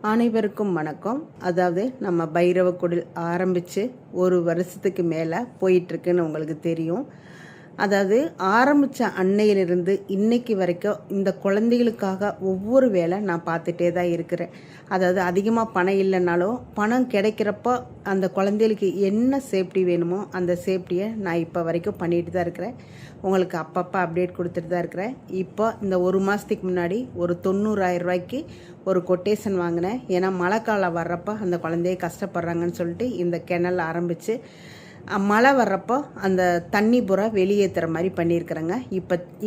அனைவருக்கும் வணக்கம். அதாவது நம்ம பைரவ குடில் ஆரம்பித்து ஒரு வருஷத்துக்கு மேலே போயிட்டுருக்குன்னு உங்களுக்கு தெரியும். அதாவது ஆரம்பித்த அன்னையிலிருந்து இன்னைக்கு வரைக்கும் இந்த குழந்தைகளுக்காக ஒவ்வொரு வேலை நான் பார்த்துட்டே தான் இருக்கிறேன். அதாவது அதிகமாக பணம் இல்லைனாலும் பணம் கிடைக்கிறப்போ அந்த குழந்தைகளுக்கு என்ன சேஃப்டி வேணுமோ அந்த சேஃப்டியை நான் இப்போ வரைக்கும் பண்ணிட்டு தான் இருக்கிறேன். உங்களுக்கு அப்பப்போ அப்டேட் கொடுத்துட்டு தான் இருக்கிறேன். இப்போ இந்த ஒரு மாதத்துக்கு முன்னாடி ஒரு 90,000 ரூபாய்க்கு ஒரு கொட்டேஷன் வாங்கினேன். ஏன்னா மழை காலம் வர்றப்போ அந்த குழந்தைய கஷ்டப்படுறாங்கன்னு சொல்லிட்டு இந்த கிணல் ஆரம்பித்து மழை வர்றப்போ அந்த தண்ணி பூரா வெளியேற்றுற மாதிரி பண்ணியிருக்கிறேங்க.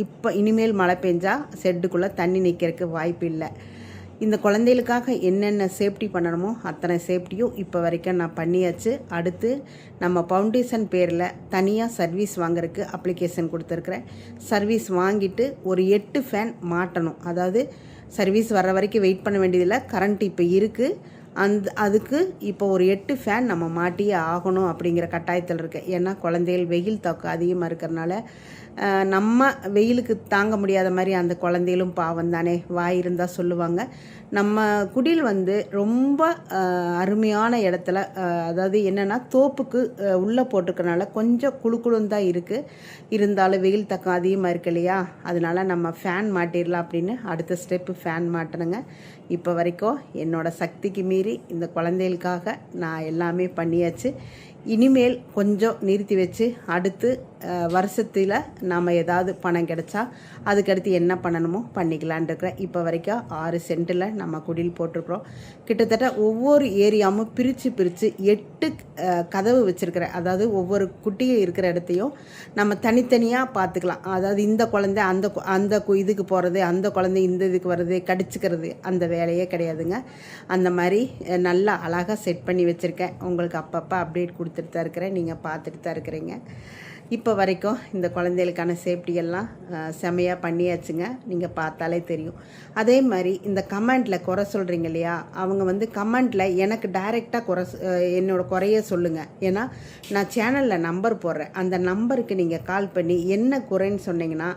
இப்போ இனிமேல் மழை பெஞ்சால் ஷெட்டுக்குள்ளே தண்ணி நிற்கிறதுக்கு வாய்ப்பு இல்லை. இந்த குழந்தைகளுக்காக என்னென்ன சேஃப்டி பண்ணணுமோ அத்தனை சேஃப்டியும் இப்போ வரைக்கும் நான் பண்ணியாச்சு. அடுத்து நம்ம ஃபவுண்டேஷன் பேரில் தனியாக சர்வீஸ் வாங்குறதுக்கு அப்ளிகேஷன் கொடுத்துருக்குறேன். சர்வீஸ் வாங்கிட்டு ஒரு 8 ஃபேன் மாட்டணும். அதாவது சர்வீஸ் வர்ற வரைக்கும் வெயிட் பண்ண வேண்டியதில்லை. கரண்ட் இப்போ இருக்குது. அதுக்கு இப்போ ஒரு 8 ஃபேன் நம்ம மாட்டியே ஆகணும் அப்படிங்கிற கட்டாயத்தில் இருக்கு. ஏன்னா குழந்தைகள் வெயில் தாக்கம் அதிகமாக இருக்கிறனால நம்ம வெயிலுக்கு தாங்க முடியாத மாதிரி அந்த குழந்தைகளும் பாவம் தானே, வாய் இருந்தால் சொல்லுவாங்க. நம்ம குடில் ரொம்ப அருமையான இடத்துல, அதாவது என்னென்னா தோப்புக்கு உள்ளே போட்டிருக்கனால கொஞ்சம் குழுக்குழுன்னு தான் இருக்குது. இருந்தாலும் வெயில் தாக்கம் அதிகமாக இருக்கு இல்லையா, அதனால நம்ம ஃபேன் மாட்டிடலாம் அப்படின்னு அடுத்த ஸ்டெப்பு ஃபேன் மாட்டணுங்க. இப்போ வரைக்கும் என்னோடய சக்திக்கு மீறி இந்த குழந்தைகளுக்காக நான் எல்லாமே பண்ணியாச்சு. இனிமேல் கொஞ்சம் நிறுத்தி வச்சு அடுத்து வருஷத்தில் நாம் ஏதாவது பணம் கிடைச்சா அதுக்கடுத்து என்ன பண்ணணுமோ பண்ணிக்கலான் இருக்கிறேன். இப்போ வரைக்கும் 6 சென்ட்டில் நம்ம குடில் போட்டிருக்கிறோம். கிட்டத்தட்ட ஒவ்வொரு ஏரியாவும் பிரித்து 8 கதவு வச்சுருக்கிறேன். அதாவது ஒவ்வொரு குட்டியும் இருக்கிற இடத்தையும் நம்ம தனித்தனியாக பார்த்துக்கலாம். அதாவது இந்த குழந்தை அந்த இதுக்கு போகிறது, அந்த குழந்தை இந்த இதுக்கு வர்றது, கடிச்சிக்கிறது, அந்த வேலையே கிடையாதுங்க. அந்த மாதிரி நல்லா அழகாக செட் பண்ணி வச்சுருக்கேன். உங்களுக்கு அப்பப்போ அப்டேட் கொடுத்துட்டு தான் இருக்கிறேன். நீங்கள் பார்த்துட்டு தான் இருக்கிறீங்க. இப்போ வரைக்கும் இந்த குழந்தைகளுக்கான சேஃப்டியெல்லாம் செமையாக பண்ணியாச்சுங்க. நீங்கள் பார்த்தாலே தெரியும். அதே மாதிரி இந்த கமெண்ட்டில் குறை சொல்கிறீங்க இல்லையா, அவங்க கமெண்ட்டில் எனக்கு டைரெக்டாக என்னோட குறைய சொல்லுங்கள். ஏன்னா நான் சேனலில் நம்பர் போடுறேன். அந்த நம்பருக்கு நீங்கள் கால் பண்ணி என்ன குறைன்னு சொன்னீங்கன்னா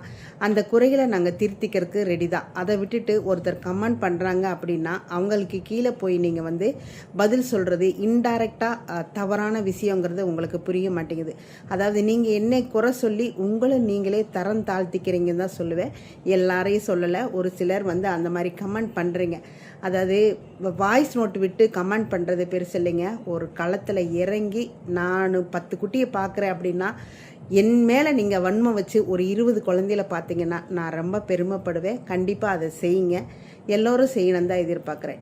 அந்த குறைகளை நாங்கள் திருத்திக்கிறதுக்கு ரெடி தான். அதை விட்டுட்டு ஒருத்தர் கமெண்ட் பண்ணுறாங்க அப்படின்னா அவங்களுக்கு கீழே போய் நீங்கள் பதில் சொல்கிறது இன்டைரக்டாக தவறான விஷயங்கிறது உங்களுக்கு புரிய மாட்டேங்குது. அதாவது நீங்கள் என்னை குறை சொல்லி உங்களை நீங்களே தரம் தாழ்த்திக்கிறீங்கன்னு தான் சொல்லுவேன். எல்லாரையும் சொல்லலை. ஒரு சிலர் அந்த மாதிரி கமெண்ட் பண்ணுறீங்க. அதாவது வாய்ஸ் நோட் விட்டு கமெண்ட் பண்ணுறது பெருசு இல்லைங்க. ஒரு களத்தில் இறங்கி நான் 10 குட்டியை பார்க்குறேன் அப்படின்னா என் மேலே நீங்கள் வன்மம் வச்சு ஒரு 20 குழந்தையில பார்த்தீங்கன்னா நான் ரொம்ப பெருமைப்படுவேன். கண்டிப்பாக அதை செய்யுங்க. எல்லோரும் செய்யணும் தான் எதிர்பார்க்குறேன்.